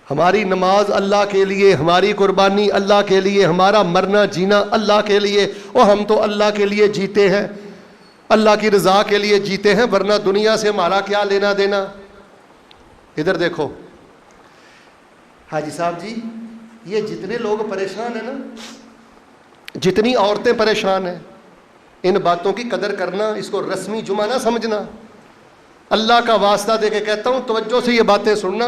ہماری نماز اللہ کے لیے، ہماری قربانی اللہ کے لیے، ہمارا مرنا جینا اللہ کے لیے، اور ہم تو اللہ کے لیے جیتے ہیں، اللہ کی رضا کے لیے جیتے ہیں، ورنہ دنیا سے ہمارا کیا لینا دینا۔ ادھر دیکھو حاجی صاحب جی، یہ جتنے لوگ پریشان ہیں نا، جتنی عورتیں پریشان ہیں، ان باتوں کی قدر کرنا، اس کو رسمی جمعہ نہ سمجھنا۔ اللہ کا واسطہ دے کے کہتا ہوں، توجہ سے یہ باتیں سننا۔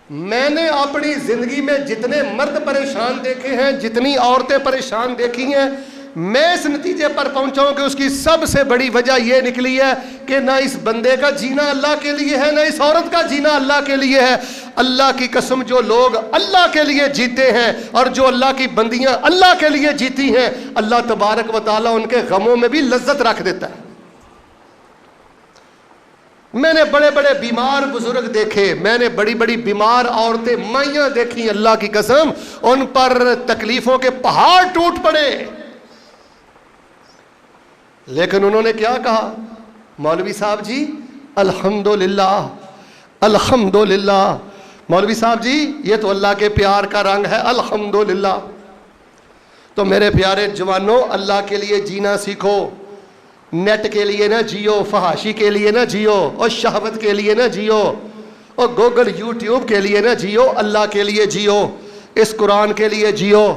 میں نے اپنی زندگی میں جتنے مرد پریشان دیکھے ہیں، جتنی عورتیں پریشان دیکھی ہیں، میں اس نتیجے پر پہنچا ہوں کہ اس کی سب سے بڑی وجہ یہ نکلی ہے کہ نہ اس بندے کا جینا اللہ کے لیے ہے، نہ اس عورت کا جینا اللہ کے لیے ہے۔ اللہ کی قسم، جو لوگ اللہ کے لیے جیتے ہیں اور جو اللہ کی بندیاں اللہ کے لیے جیتی ہیں، اللہ تبارک و تعالیٰ ان کے غموں میں بھی لذت رکھ دیتا ہے۔ میں نے بڑے بڑے بیمار بزرگ دیکھے، میں نے بڑی بڑی بیمار عورتیں مائیاں دیکھی، اللہ کی قسم ان پر تکلیفوں کے پہاڑ ٹوٹ پڑے، لیکن انہوں نے کیا کہا؟ مولوی صاحب جی الحمدللہ، الحمدللہ، مولوی صاحب جی یہ تو اللہ کے پیار کا رنگ ہے، الحمدللہ۔ تو میرے پیارے جوانوں، اللہ کے لیے جینا سیکھو، نیٹ کے لیے نہ جیو، فحاشی کے لیے نہ جیو، اور شہوت کے لیے نہ جیو، اور گوگل یوٹیوب کے لیے نہ جیو، اللہ کے لیے جیو، اس قرآن کے لیے جیو۔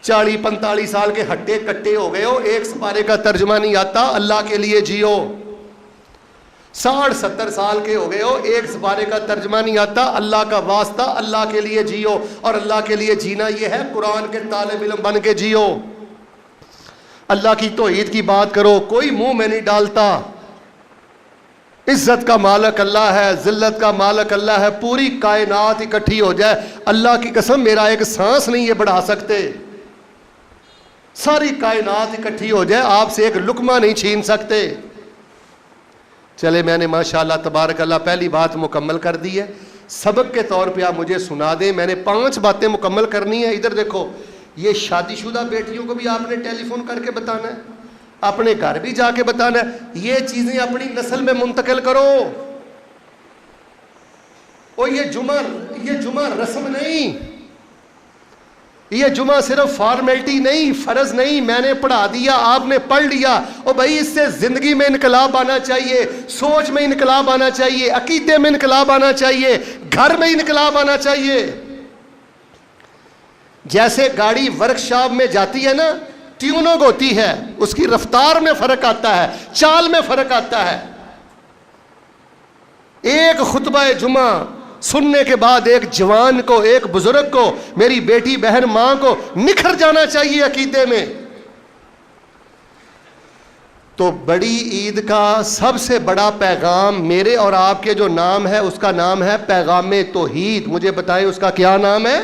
40-45 سال کے ہٹے کٹے ہو گئے ہو، ایک سپارے کا ترجمہ نہیں آتا، اللہ کے لیے جیو۔ 60-70 سال کے ہو گئے ہو، ایک سپارے کا ترجمہ نہیں آتا، اللہ کا واسطہ اللہ کے لیے جیو، اور اللہ کے لیے جینا یہ ہے قرآن کے طالب علم بن کے جیو، اللہ کی توحید کی بات کرو، کوئی منہ میں نہیں ڈالتا۔ عزت کا مالک اللہ ہے، ذلت کا مالک اللہ ہے، پوری کائنات اکٹھی ہو جائے، اللہ کی قسم میرا ایک سانس نہیں یہ بڑھا سکتے، ساری کائنات اکٹھی ہو جائے آپ سے ایک لقمہ نہیں چھین سکتے۔ چلے میں نے ماشاءاللہ تبارک اللہ پہلی بات مکمل کر دی ہے، سبق کے طور پہ آپ مجھے سنا دیں، میں نے 5 باتیں مکمل کرنی ہیں۔ ادھر دیکھو، یہ شادی شدہ بیٹیوں کو بھی آپ نے ٹیلی فون کر کے بتانا ہے، اپنے گھر بھی جا کے بتانا ہے، یہ چیزیں اپنی نسل میں منتقل کرو۔ اور یہ جمعہ رسم نہیں، یہ جمعہ صرف فارمیلٹی نہیں، فرض نہیں، میں نے پڑھا دیا آپ نے پڑھ لیا، اور بھائی اس سے زندگی میں انقلاب آنا چاہیے، سوچ میں انقلاب آنا چاہیے، عقیدے میں انقلاب آنا چاہیے، گھر میں انقلاب آنا چاہیے۔ جیسے گاڑی ورکشاپ میں جاتی ہے نا، ٹیوننگ ہوتی ہے، اس کی رفتار میں فرق آتا ہے، چال میں فرق آتا ہے۔ ایک خطبہ جمعہ سننے کے بعد ایک جوان کو، ایک بزرگ کو، میری بیٹی بہن ماں کو نکھر جانا چاہیے عقیدے میں۔ تو بڑی عید کا سب سے بڑا پیغام میرے اور آپ کے جو نام ہے، اس کا نام ہے پیغام توحید۔ مجھے بتائیں اس کا کیا نام ہے؟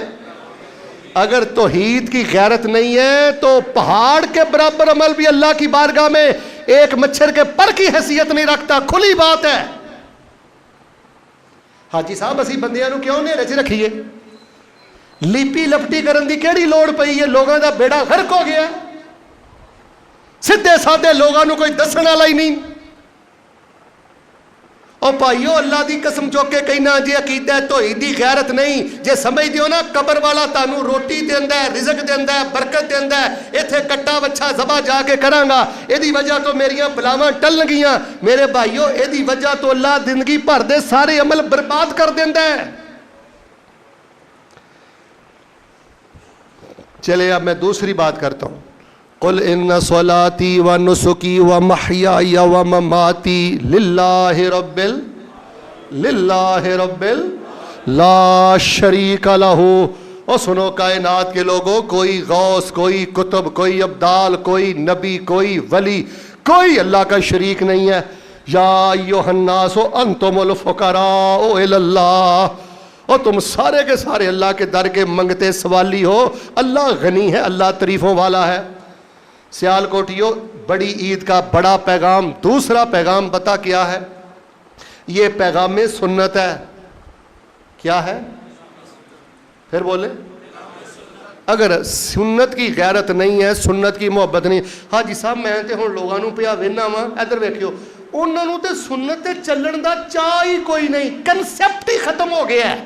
اگر توحید کی غیرت نہیں ہے تو پہاڑ کے برابر عمل بھی اللہ کی بارگاہ میں ایک مچھر کے پر کی حیثیت نہیں رکھتا، کھلی بات ہے۔ حاجی صاحب اسی بندیاں نو کیوں نہیں رچ رکھیے؟ لیپی لپٹی کرن دی کیڑی لوڑ پئی ہے؟ لوگاں دا بیڑا غرق ہو گیا، سیدھے سادے لوگاں نو کوئی دسن والا ہی نہیں۔ او بھائیو اللہ دی قسم چوک کے کہنا جی عقیدہ توحیدی غیرت نہیں، جے سمجھ دیو نا قبر والا تانوں روٹی دیندا ہے، رزق دیندا ہے، برکت دیندا ہے، ایتھے کٹا بچھا ذبح جا کے کراں گا، ایدی وجہ تو میریاں بلاواں ٹل گیاں، میرے بھائیو ایدی وجہ تو اللہ زندگی بھر دے سارے عمل برباد کر دیندا ہے۔ چلے اب میں دوسری بات کرتا ہوں۔ قل ان صلاتي ونسكي ومحياي ومماتي للہ رب لا شریک لہ۔ اور سنو کائنات کے لوگوں، کوئی غوث، کوئی قطب، کوئی ابدال، کوئی نبی، کوئی ولی، کوئی اللہ کا شریک نہیں ہے۔ یا ایھا الناس انتم الفقراء الی اللہ، اور تم سارے کے سارے اللہ کے در کے منگتے سوالی ہو، اللہ غنی ہے، اللہ تعریفوں والا ہے۔ سیال کوٹیو، بڑی عید کا بڑا پیغام، دوسرا پیغام پتہ کیا ہے؟ یہ پیغام سنت ہے۔ کیا ہے؟ پھر بولے۔ اگر سنت کی غیرت نہیں ہے، سنت کی محبت نہیں، حاجی صاحب میں تے ہن لوگاں نوں پیا وینا وا، ادھر ویکھیو، انہاں نوں تے سنت تے چلن دا چاہ ہی کوئی نہیں، کنسپٹ ہی ختم ہو گیا ہے۔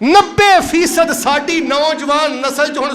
90% ਸਾਡੀ ਨੌਜਵਾਨ ਨਸਲ 'ਚ ਹੁਣ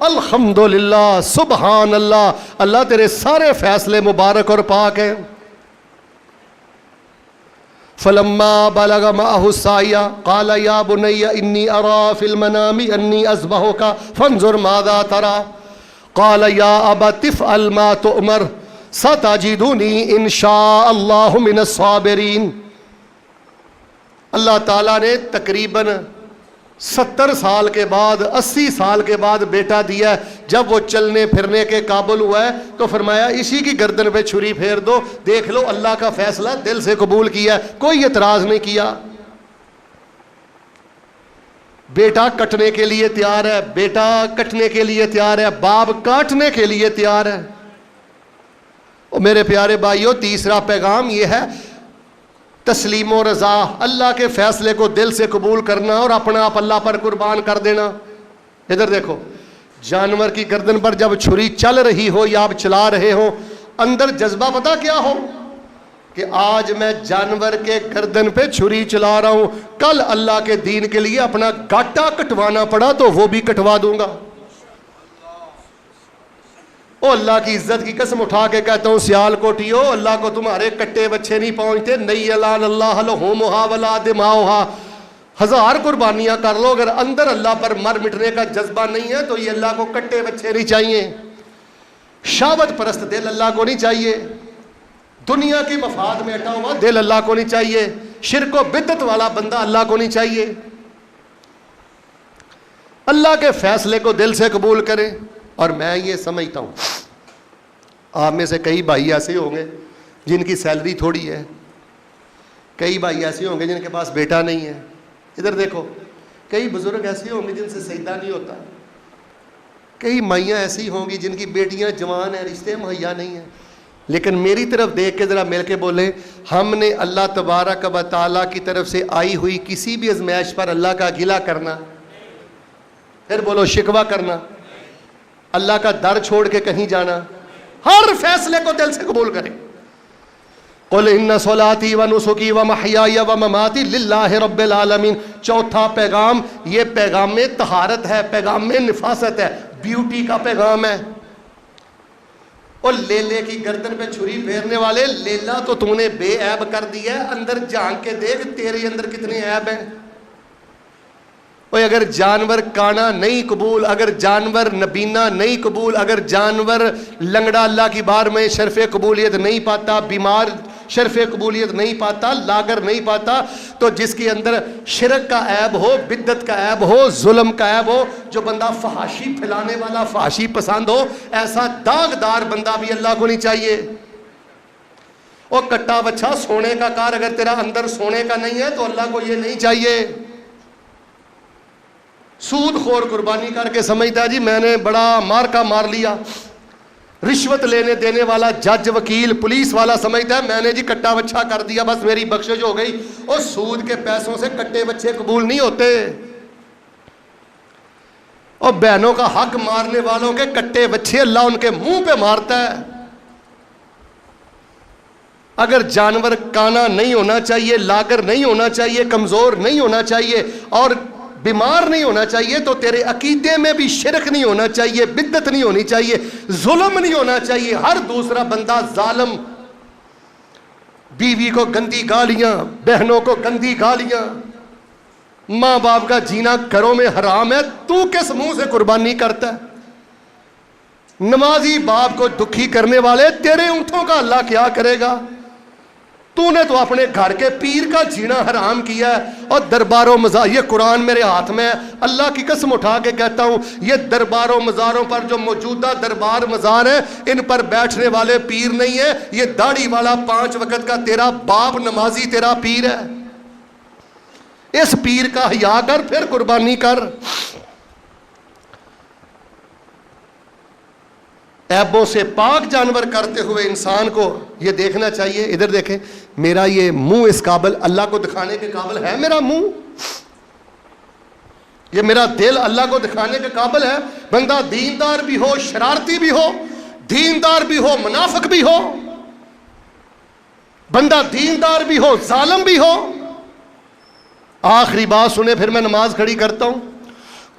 الحمدللہ سبحان اللہ، اللہ تیرے سارے فیصلے مبارک اور پاک ہیں۔ فلما بلغ معه السعي قال يا بني إني أرى في المنام أني أذبحك فانظر ماذا ترى قال يا أبت افعل ما تؤمر ستجدني إن شاء الله من الصابرين۔ اللہ تعالیٰ نے تقریباً 70 سال کے بعد 80 سال کے بعد بیٹا دیا ہے۔ جب وہ چلنے پھرنے کے قابل ہوا ہے تو فرمایا اسی کی گردن پہ چھری پھیر دو، دیکھ لو اللہ کا فیصلہ دل سے قبول کیا ہے، کوئی اعتراض نہیں کیا۔ بیٹا کٹنے کے لیے تیار ہے، بیٹا کٹنے کے لیے تیار ہے، باپ کاٹنے کے لیے تیار ہے۔ اور میرے پیارے بھائیوں، تیسرا پیغام یہ ہے تسلیم و رضا، اللہ کے فیصلے کو دل سے قبول کرنا اور اپنا آپ اللہ پر قربان کر دینا۔ ادھر دیکھو، جانور کی گردن پر جب چھری چل رہی ہو یا آپ چلا رہے ہو، اندر جذبہ پتہ کیا ہو کہ آج میں جانور کے گردن پہ چھری چلا رہا ہوں، کل اللہ کے دین کے لیے اپنا گاٹا کٹوانا پڑا تو وہ بھی کٹوا دوں گا۔ او اللہ کی عزت کی قسم اٹھا کے کہتا ہوں، سیال کوٹیو، اللہ کو تمہارے کٹے بچے نہیں پہنچتے، نہیں الان اللہ لہومہا ولا دماؤہا، 1000 قربانیاں کر لو، اگر اندر اللہ پر مر مٹنے کا جذبہ نہیں ہے تو یہ اللہ کو کٹے بچے نہیں چاہیے، شہوت پرست دل اللہ کو نہیں چاہیے، دنیا کی مفاد میں اٹا ہوا دل اللہ کو نہیں چاہیے، شرک و بدعت والا بندہ اللہ کو نہیں چاہیے۔ اللہ کے فیصلے کو دل سے قبول کریں۔ اور میں یہ سمجھتا ہوں آپ میں سے کئی بھائی ایسے ہوں گے جن کی سیلری تھوڑی ہے، کئی بھائی ایسے ہوں گے جن کے پاس بیٹا نہیں ہے، ادھر دیکھو، کئی بزرگ ایسے ہوں گے جن سے سجدہ نہیں ہوتا، کئی مائیاں ایسی ہوں گی جن کی بیٹیاں جوان ہیں، رشتے مہیا نہیں ہیں، لیکن میری طرف دیکھ کے ذرا مل کے بولیں، ہم نے اللہ تبارک و تعالیٰ کی طرف سے آئی ہوئی کسی بھی آزمائش پر اللہ کا گلہ کرنا، پھر بولو شکوہ کرنا، اللہ کا در چھوڑ کے کہیں جانا، ہر فیصلے کو دل سے قبول کریں۔ قل ان صلاتي ونسكي ومحياي ومماتي لله رب العالمین۔ چوتھا پیغام، یہ پیغام میں طہارت ہے، پیغام میں نفاست ہے، بیوٹی کا پیغام ہے۔ اور لیلے کی گردن پہ چھری پھیرنے والے، لیلا تو تو نے بے عیب کر دیا ہے، اندر جھانک کے دیکھ تیرے اندر کتنے عیب ہیں۔ اور اگر جانور کانا نہیں قبول، اگر جانور نبینا نہیں قبول، اگر جانور لنگڑا اللہ کی بار میں شرف قبولیت نہیں پاتا، بیمار شرف قبولیت نہیں پاتا، لاگر نہیں پاتا، تو جس کے اندر شرک کا عیب ہو، بدعت کا عیب ہو، ظلم کا عیب ہو، جو بندہ فحاشی پھیلانے والا، فحاشی پسند ہو، ایسا داغدار بندہ بھی اللہ کو نہیں چاہیے۔ اور کٹا بچہ سونے کا کار اگر تیرا اندر سونے کا نہیں ہے تو اللہ کو یہ نہیں چاہیے۔ سود خور قربانی کر کے سمجھتا ہے جی میں نے بڑا مار کا مار لیا، رشوت لینے دینے والا جج وکیل پولیس والا سمجھتا ہے میں نے جی کٹا بچہ کر دیا بس میری بخشش ہو گئی۔ اور سود کے پیسوں سے کٹے بچے قبول نہیں ہوتے۔ اور بہنوں کا حق مارنے والوں کے کٹے بچے اللہ ان کے منہ پہ مارتا ہے۔ اگر جانور کانا نہیں ہونا چاہیے، لاگر نہیں ہونا چاہیے، کمزور نہیں ہونا چاہیے اور بیمار نہیں ہونا چاہیے، تو تیرے عقیدے میں بھی شرک نہیں ہونا چاہیے، بدعت نہیں ہونی چاہیے، ظلم نہیں ہونا چاہیے۔ ہر دوسرا بندہ ظالم، بیوی کو گندی گالیاں، بہنوں کو گندی گالیاں، ماں باپ کا جینا گھروں میں حرام ہے، تو کس منہ سے قربانی کرتا ہے؟ نمازی باپ کو دکھی کرنے والے تیرے اونٹوں کا اللہ کیا کرے گا؟ تو نے تو اپنے گھر کے پیر کا جینا حرام کیا ہے۔ اور دربار و مزار، یہ قرآن میرے ہاتھ میں ہے، اللہ کی قسم اٹھا کے کہتا ہوں، یہ دربار و مزاروں پر جو موجودہ دربار مزار ہیں، ان پر بیٹھنے والے پیر نہیں ہیں، یہ داڑھی والا 5 وقت کا تیرا باپ نمازی تیرا پیر ہے۔ اس پیر کا حیا کر، پھر قربانی کر۔ عیبوں سے پاک جانور کرتے ہوئے انسان کو یہ دیکھنا چاہیے، ادھر دیکھیں میرا یہ منہ اس قابل اللہ کو دکھانے کے قابل ہے، میرا منہ، یہ میرا دل اللہ کو دکھانے کے قابل ہے؟ بندہ دیندار بھی ہو، شرارتی بھی ہو، دیندار بھی ہو، منافق بھی ہو، بندہ دیندار بھی ہو، ظالم بھی ہو۔ آخری بات سنیں پھر میں نماز کھڑی کرتا ہوں۔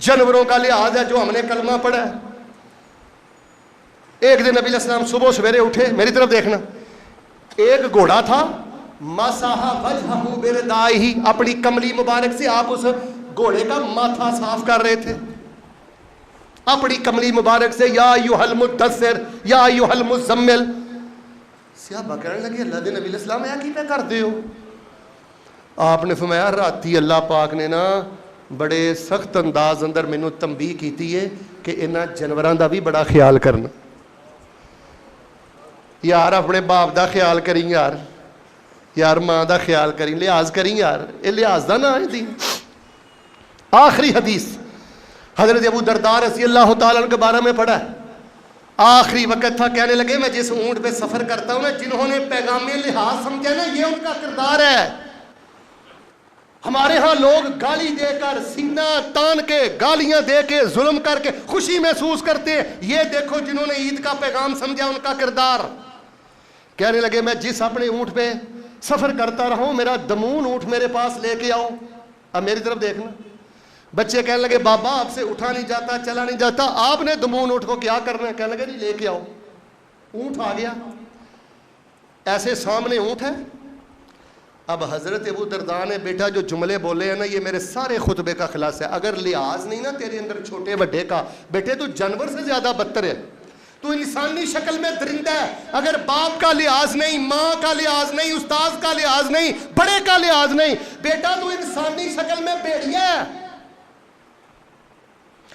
جانوروں کا لحاظ ہے جو ہم نے کلمہ پڑھا ہے. ایک دن نبی علیہ السلام صبح سویرے اٹھے, میری طرف دیکھنا, ایک گھوڑا تھا, مسح وجہہ بردائہ, اپنی کملی مبارک سے آپ اس گھوڑے کا ماتھا صاف کر رہے تھے اپنی کملی مبارک سے. یا ایھا المدثر یا ایھا المزمل. صحابہ کہنے لگے اللہ دے نبی علیہ السلام یہ کی پہ کر دے ہو؟ آپ نے فرمایا راتی اللہ پاک نے نا بڑے سخت انداز اندر مینوں تنبیہ کیتی ہے کہ انہاں جانوراں دا بھی بڑا خیال کرنا. یار اپنے باپ دا خیال کریں, یار ماں دا خیال کریں, لحاظ کریں یار, یہ لحاظ دا نا ہے دین. آخری حدیث حضرت ابو درداء رضی اللہ تعالیٰ عنہ کے بارے میں پڑھا ہے. آخری وقت تھا, کہنے لگے میں جس اونٹ پہ سفر کرتا ہوں نا, جنہوں نے پیغام لحاظ سمجھا نا, یہ ان کا کردار ہے. ہمارے ہاں لوگ گالی دے کر, سینہ تان کے, گالیاں دے کے, ظلم کر کے خوشی محسوس کرتے ہیں. یہ دیکھو جنہوں نے عید کا پیغام سمجھا ان کا کردار. کہنے لگے میں جس اپنے اونٹ پہ سفر کرتا رہا ہوں, میرا دمون اونٹ میرے پاس لے کے آؤ. اب میری طرف دیکھنا, بچے کہنے لگے بابا آپ سے اٹھا نہیں جاتا, چلا نہیں جاتا, آپ نے دمون اونٹ کو کیا کرنا ہے؟ کہنے لگے جی لے کے آؤ. اونٹ آ گیا, ایسے سامنے اونٹ ہے. اب حضرت ابو درداء نے بیٹا جو جملے بولے ہیں نا, یہ میرے سارے خطبے کا خلاصہ ہے. اگر لحاظ نہیں نا تیرے اندر چھوٹے بڑے کا, بیٹے تو جانور سے زیادہ بدتر ہے, تو انسانی شکل میں درندہ ہے. اگر باپ کا لحاظ نہیں, ماں کا لحاظ نہیں, استاذ کا لحاظ نہیں, بڑے کا لحاظ نہیں, بیٹا تو انسانی شکل میں بھیڑیا ہے.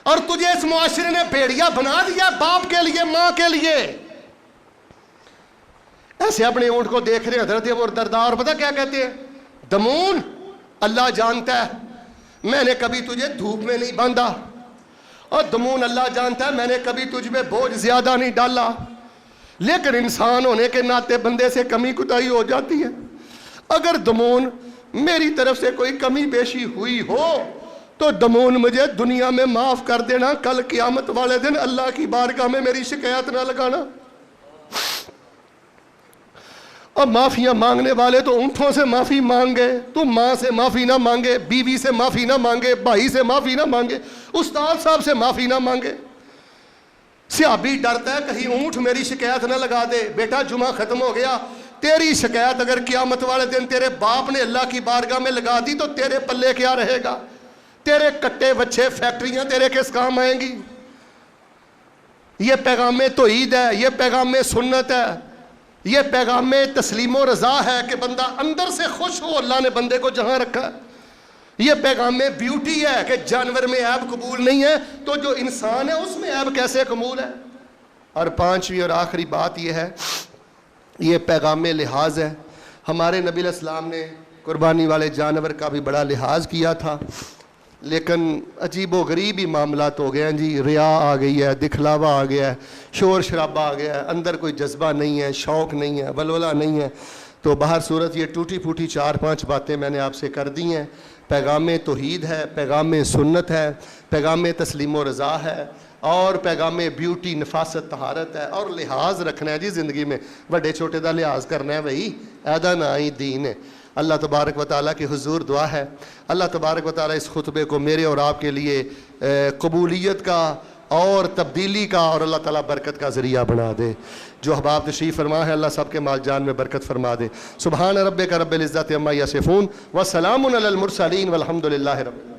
اور تجھے اس معاشرے نے بھیڑیا بنا دیا, باپ کے لیے, ماں کے لیے. ایسے اپنے اونٹ کو دیکھ رہے حضرت ابو درداء, اور پتہ کیا کہتے ہیں؟ دمون اللہ جانتا ہے میں نے کبھی تجھے دھوپ میں نہیں باندھا, اور دمون اللہ جانتا ہے میں نے کبھی تجھ میں بوجھ زیادہ نہیں ڈالا, لیکن انسان ہونے کے ناطے بندے سے کمی کوتاہی ہو جاتی ہے. اگر دمون میری طرف سے کوئی کمی بیشی ہوئی ہو تو دمون مجھے دنیا میں معاف کر دینا, کل قیامت والے دن اللہ کی بارگاہ میں میری شکایت نہ لگانا. اب معافیاں مانگنے والے تو اونٹوں سے معافی مانگے, تو ماں سے معافی نہ مانگے, بیوی سے معافی نہ مانگے, بھائی سے معافی نہ مانگے, استاد صاحب سے معافی نہ مانگے. صحابی ڈرتا ہے کہیں اونٹ میری شکایت نہ لگا دے. بیٹا جمعہ ختم ہو گیا, تیری شکایت اگر قیامت والے دن تیرے باپ نے اللہ کی بارگاہ میں لگا دی تو تیرے پلے کیا رہے گا؟ تیرے کٹے بچے فیکٹریاں تیرے کس کام آئیں گی؟ یہ پیغام توحید ہے, یہ پیغام سنت ہے, یہ پیغام تسلیم و رضا ہے کہ بندہ اندر سے خوش ہو اللہ نے بندے کو جہاں رکھا ہے. یہ پیغام بیوٹی ہے کہ جانور میں عیب قبول نہیں ہے تو جو انسان ہے اس میں عیب کیسے قبول ہے. اور پانچویں اور آخری بات یہ ہے, یہ پیغام لحاظ ہے. ہمارے نبی علیہ السلام نے قربانی والے جانور کا بھی بڑا لحاظ کیا تھا, لیکن عجیب و غریب ہی معاملات ہو گئے ہیں جی. ریا آ گئی ہے, دکھلاوا آ گیا ہے, شور شرابہ آ گیا ہے, اندر کوئی جذبہ نہیں ہے, شوق نہیں ہے, ولولہ نہیں ہے. تو باہر صورت یہ ٹوٹی پھوٹی 4-5 باتیں میں نے آپ سے کر دی ہیں. پیغام توحید ہے, پیغام سنت ہے, پیغام تسلیم و رضا ہے, اور پیغام بیوٹی نفاست طہارت ہے, اور لحاظ رکھنا ہے جی زندگی میں. بڑے چھوٹے دا لحاظ کرنا ہے بھائی, ایدا نہ ہی دین ہے. اللہ تبارک و تعالیٰ کی حضور دعا ہے اللہ تبارک و تعالیٰ اس خطبے کو میرے اور آپ کے لیے قبولیت کا اور تبدیلی کا اور اللہ تعالیٰ برکت کا ذریعہ بنا دے. جو احباب تشریف فرما ہے اللہ سب کے مال جان میں برکت فرما دے. سبحان ربک رب العزت عما یصفون وسلام علی المرسلین والحمد للہ رب العالمین.